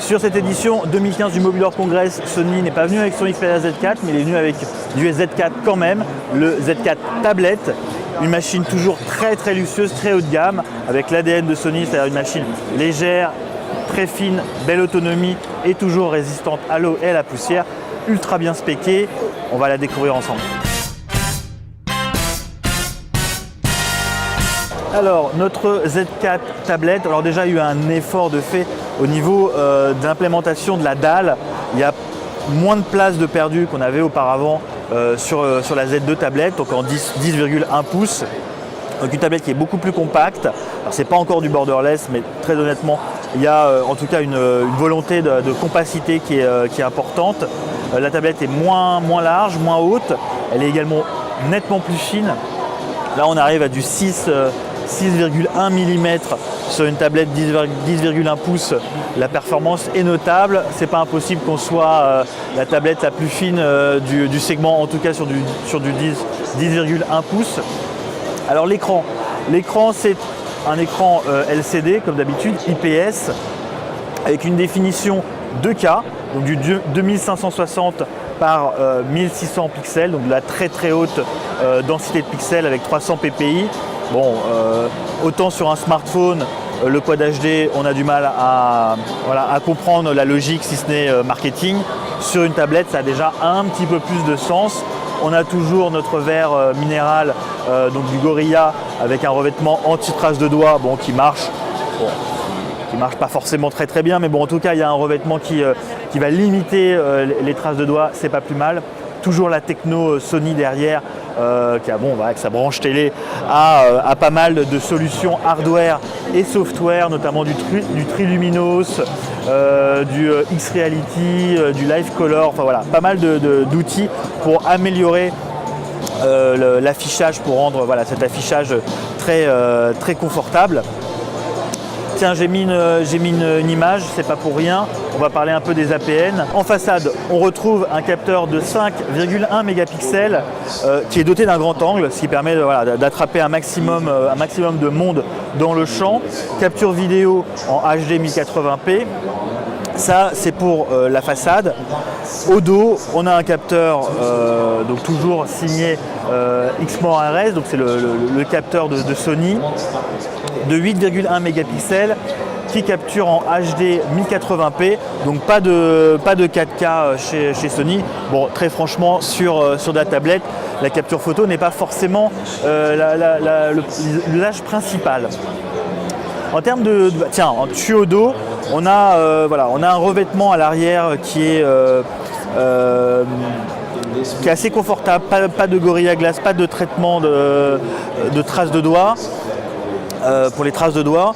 Sur cette édition 2015 du Mobile World Congress, Sony n'est pas venu avec son Xperia Z4, mais il est venu avec du Z4 quand même, le Z4 tablette. Une machine toujours très luxueuse, très haut de gamme, avec l'ADN de Sony, c'est-à-dire une machine légère, très fine, belle autonomie et toujours résistante à l'eau et à la poussière, ultra bien spéquée. On va la découvrir ensemble. Alors, notre Z4 tablette, alors déjà il y a eu un effort de fait au niveau de l'implémentation de la dalle. Il y a moins de place de perdu qu'on avait auparavant sur la Z2 tablette, donc en 10,1 pouces. Donc une tablette qui est beaucoup plus compacte. Alors c'est pas encore du borderless, mais très honnêtement, il y a en tout cas une volonté de compacité qui est importante. La tablette est moins large, moins haute. Elle est également nettement plus fine. Là on arrive à du 6,1 mm sur une tablette 10,1 pouces. La performance est notable. C'est pas impossible qu'on soit la tablette la plus fine du segment, en tout cas sur du 10,1 pouces. Alors l'écran c'est un écran LCD comme d'habitude, IPS, avec une définition 2K, donc du 2560 par 1600 pixels, donc de la très haute densité de pixels avec 300 ppi. Bon, autant sur un smartphone, le Quad HD, on a du mal à comprendre la logique, si ce n'est marketing. Sur une tablette, ça a déjà un petit peu plus de sens. On a toujours notre verre minéral, donc du Gorilla, avec un revêtement anti-trace de doigts, bon, qui marche. Bon, qui marche pas forcément très bien, mais bon, en tout cas, il y a un revêtement qui va limiter les traces de doigts, c'est pas plus mal. Toujours la techno Sony derrière, qui a avec sa branche télé, a pas mal de solutions hardware et software, notamment du Triluminos, du X-Reality, du Live Color, enfin voilà, pas mal d'outils pour améliorer l'affichage, pour rendre cet affichage très confortable. Tiens, j'ai mis une image, c'est pas pour rien, on va parler un peu des APN. En façade, on retrouve un capteur de 5,1 mégapixels qui est doté d'un grand angle, ce qui permet d'attraper un maximum de monde dans le champ. Capture vidéo en HD 1080p. Ça, c'est pour la façade. Au dos, on a un capteur, donc toujours signé Exmor RS, donc c'est le capteur de Sony, de 8,1 mégapixels qui capture en HD 1080p, donc pas de 4K chez Sony. Bon, très franchement, sur la tablette, la capture photo n'est pas forcément l'usage principal. En termes en tuyau d'eau, on a un revêtement à l'arrière qui est assez confortable, pas de Gorilla Glass, pas de traitement de traces de doigts. Pour les traces de doigts,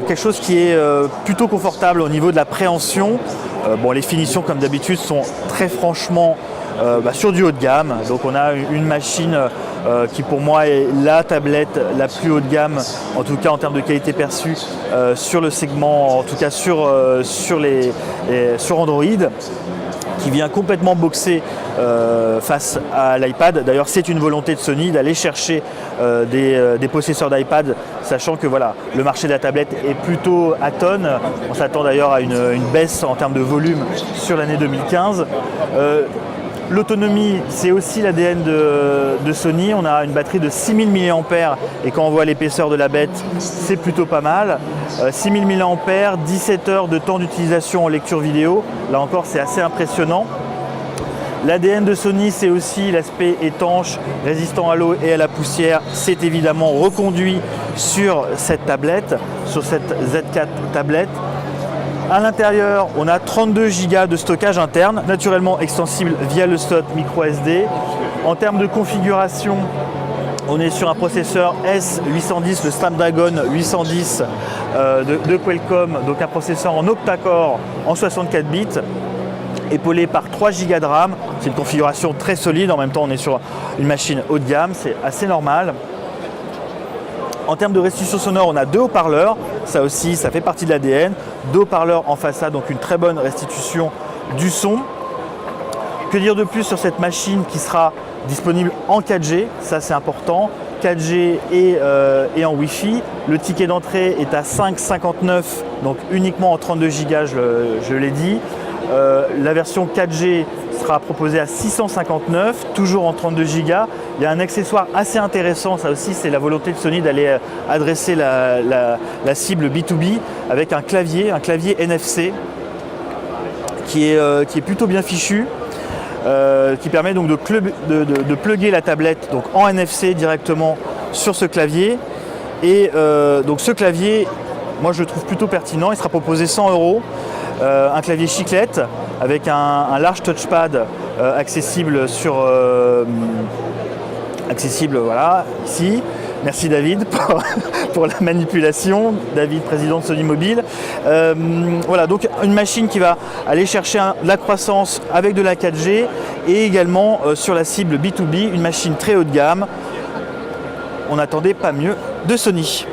quelque chose qui est plutôt confortable au niveau de la préhension. Les finitions comme d'habitude sont très franchement sur du haut de gamme. Donc on a une machine qui pour moi est la tablette la plus haut de gamme, en tout cas en termes de qualité perçue sur le segment, en tout cas sur Android, qui vient complètement boxer face à l'iPad. D'ailleurs, c'est une volonté de Sony d'aller chercher des possesseurs d'iPad, sachant que le marché de la tablette est plutôt atone. On s'attend d'ailleurs à une baisse en termes de volume sur l'année 2015. L'autonomie, c'est aussi l'ADN de Sony. On a une batterie de 6000 mAh et quand on voit l'épaisseur de la bête, c'est plutôt pas mal. 6000 mAh, 17 heures de temps d'utilisation en lecture vidéo. Là encore, c'est assez impressionnant. L'ADN de Sony, c'est aussi l'aspect étanche, résistant à l'eau et à la poussière. C'est évidemment reconduit sur cette tablette, sur cette Z4 tablette. À l'intérieur, on a 32 Go de stockage interne, naturellement extensible via le slot micro SD. En termes de configuration, on est sur un processeur S810, le Snapdragon 810 de Qualcomm, donc un processeur en octa-core en 64 bits, épaulé par 3 Go de RAM. C'est une configuration très solide, en même temps on est sur une machine haut de gamme, c'est assez normal. En termes de restitution sonore, on a 2 haut-parleurs, ça aussi, ça fait partie de l'ADN. 2 haut-parleurs en façade, donc une très bonne restitution du son. Que dire de plus sur cette machine qui sera disponible en 4G, ça c'est important. 4G et en Wi-Fi. Le ticket d'entrée est à 5,59, donc uniquement en 32 Go, je l'ai dit. La version 4G sera proposée à 659, toujours en 32 Go. Il y a un accessoire assez intéressant, ça aussi c'est la volonté de Sony d'aller adresser la cible B2B avec un clavier NFC qui est plutôt bien fichu, qui permet donc de plugger la tablette donc en NFC directement sur ce clavier. Et donc ce clavier, moi je le trouve plutôt pertinent, il sera proposé 100 €. Un clavier chiclette avec un large touchpad accessible voilà, ici. Merci David pour la manipulation. David, président de Sony Mobile. Voilà, donc une machine qui va aller chercher de la croissance avec de la 4G et également sur la cible B2B, une machine très haut de gamme. On n'attendait pas mieux de Sony.